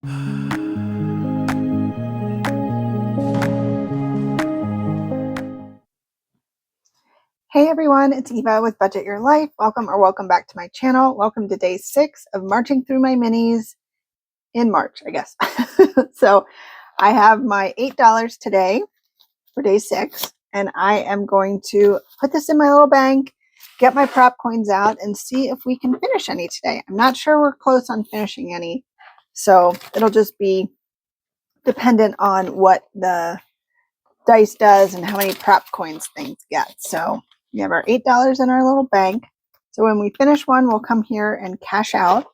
Hey everyone, it's Eva with Budget Your Life. Welcome back to my channel. Welcome to day 6 of marching through my minis in March, I guess. So I have my $8 today for day 6, and I am going to put this in my little bank, get my prop coins out, and see if we can finish any today. I'm not sure we're close on finishing any, so it'll just be dependent on what the dice does and how many prop coins things get. So we have our $8 in our little bank. So when we finish one, we'll come here and cash out.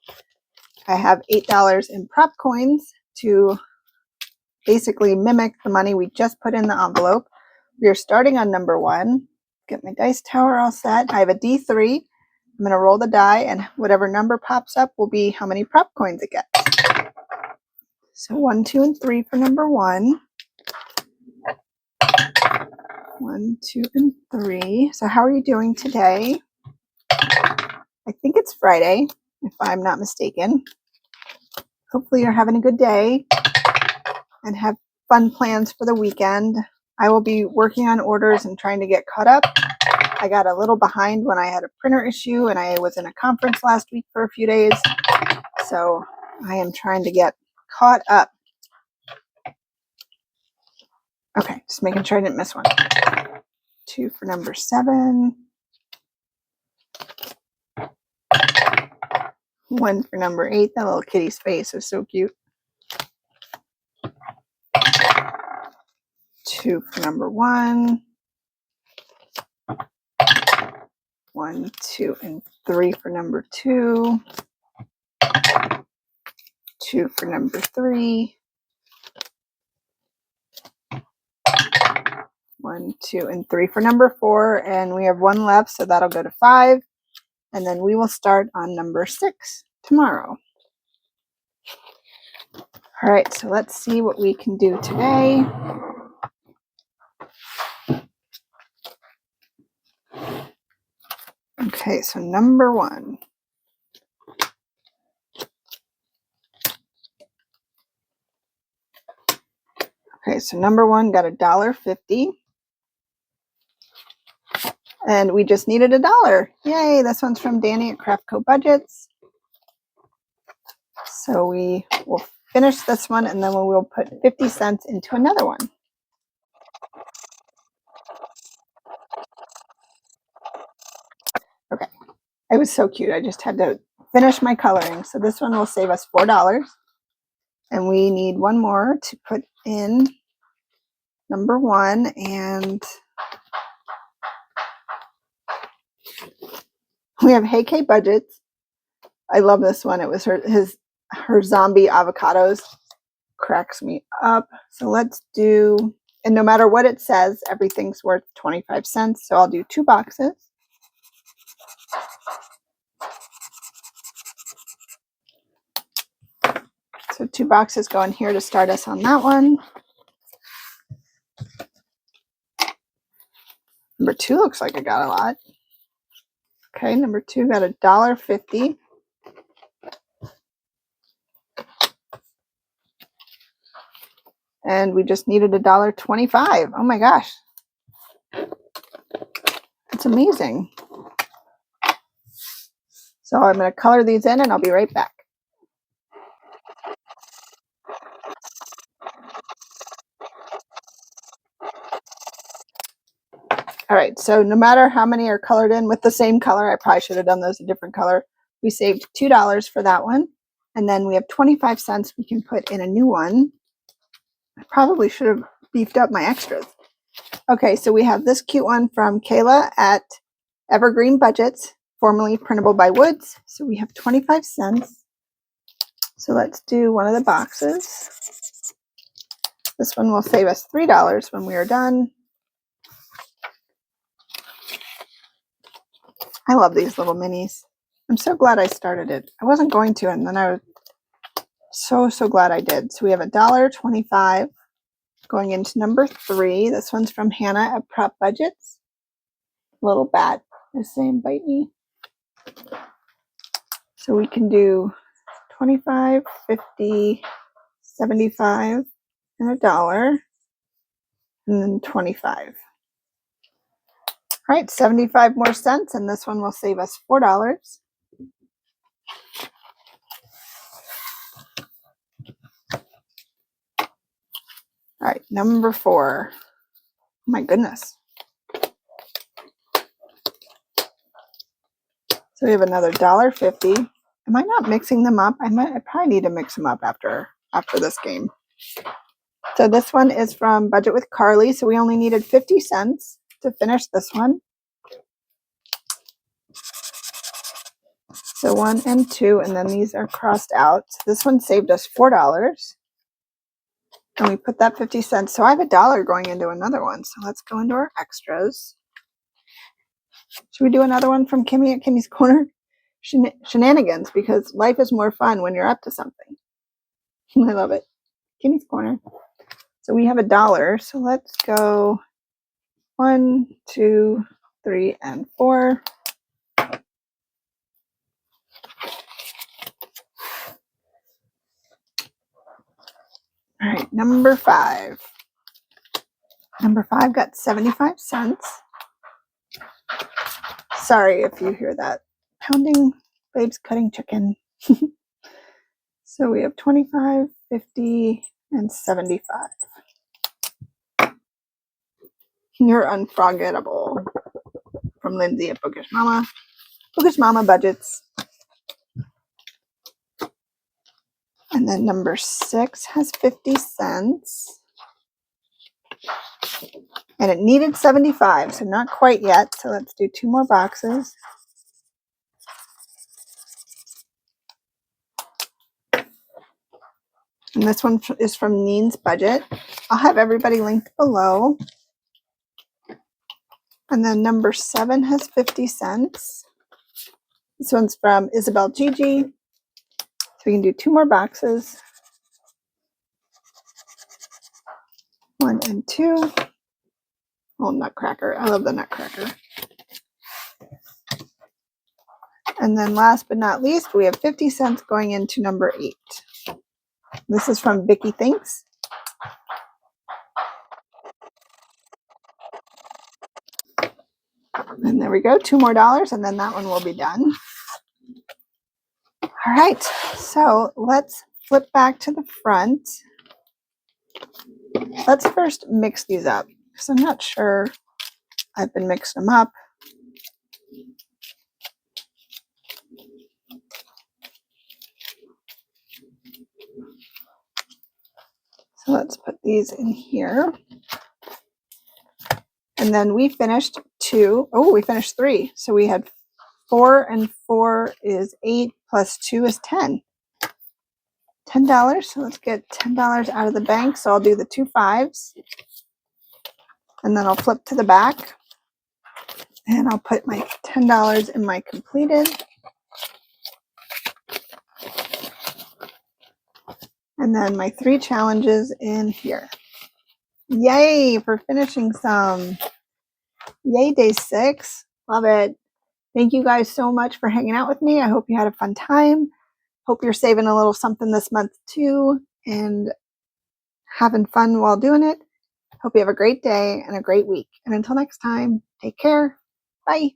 I have $8 in prop coins to basically mimic the money we just put in the envelope. We are starting on number 1. Get my dice tower all set. I have a D3. I'm going to roll the die, and whatever number pops up will be how many prop coins it gets. So 1, 2, and 3 for number 1. 1, 2, and 3. So how are you doing today? I think it's Friday, if I'm not mistaken. Hopefully you're having a good day and have fun plans for the weekend. I will be working on orders and trying to get caught up. I got a little behind when I had a printer issue, and I was in a conference last week for a few days. So I am trying to get caught up. Okay, just making sure I didn't miss one. 2 for number 7. 1 for number 8. That little kitty's face is so cute. 2 for number 1. 1, 2, and 3 for number 2. 2 for number 3. 1, 2, and 3 for number 4, and we have 1 left, so that'll go to 5, and then we will start on number 6 tomorrow. All right, so let's see what we can do today. Okay, so number 1. Okay, so number 1 got $1.50. And we just needed $1. Yay, this one's from Danny at Craftco Budgets. So we will finish this one, and then we will put 50 cents into another one. Okay, it was so cute. I just had to finish my coloring. So this one will save us $4. And we need 1 more to put in number 1, and we have Hey K Budgets. I love this one. It was her zombie avocados. Cracks me up. So let's do, and no matter what it says, everything's worth 25 cents. So I'll do 2 boxes. So 2 boxes go in here to start us on that one. Number 2 looks like I got a lot. Okay, number 2 got $1.50. And we just needed $1.25. Oh my gosh. It's amazing. So I'm going to color these in, and I'll be right back. All right, so no matter how many are colored in with the same color, I probably should have done those a different color. We saved $2 for that one. And then we have 25 cents we can put in a new one. I probably should have beefed up my extras. Okay, so we have this cute one from Kayla at Evergreen Budgets, formerly Printable by Woods. So we have 25 cents. So let's do one of the boxes. This one will save us $3 when we are done. I love these little minis. I'm so glad I started it. I wasn't going to, and then I was so glad I did. So we have $1.25 going into number 3. This one's from Hannah at Prop Budgets. Little bat is saying bite me. So we can do 25, 50, 75 and $1, and then 25. All right, 75 more cents, and this one will save us $4. All right, number 4. Oh my goodness. So we have another $1.50. Am I not mixing them up? I probably need to mix them up after this game. So this one is from Budget with Carly. So we only needed 50 cents to finish this one. So 1 and 2, and then these are crossed out. So this one saved us $4. And we put that 50 cents. So I have $1 going into another one. So let's go into our extras. Should we do another one from Kimmy at Kimmy's Corner? Shenanigans, because life is more fun when you're up to something. I love it. Kimmy's Corner. So we have $1. So let's go 1, 2, 3, and 4. All right, number 5. Number 5 got 75 cents. Sorry if you hear that pounding. Babe's cutting chicken. So we have 25, 50, and 75. You're unforgettable. From Lindsay at Bookish Mama. Bookish Mama budgets. And then number 6 has 50 cents. And it needed 75, so not quite yet. So let's do 2 more boxes. And this one is from Neen's Budget. I'll have everybody linked below. And then number 7 has 50 cents. This one's from Isabel Gigi. So we can do 2 more boxes. 1 and 2. Oh, Nutcracker. I love the Nutcracker. And then last but not least, we have 50 cents going into number 8. This is from Vicky Thinks. And there we go, 2 more dollars, and then that one will be done. All right, so let's flip back to the front. Let's first mix these up, because I'm not sure I've been mixing them up. So let's put these in here. And then we finished 2. Oh, we finished 3. So we had 4, and 4 is 8, plus 2 is 10. $10. So let's get $10 out of the bank. So I'll do the 2 5s. And then I'll flip to the back. And I'll put my $10 in my completed. And then my 3 challenges in here. Yay for finishing some. Yay, day 6. Love it. Thank you guys so much for hanging out with me. I hope you had a fun time. Hope you're saving a little something this month too and having fun while doing it. Hope you have a great day and a great week. And until next time, take care. Bye.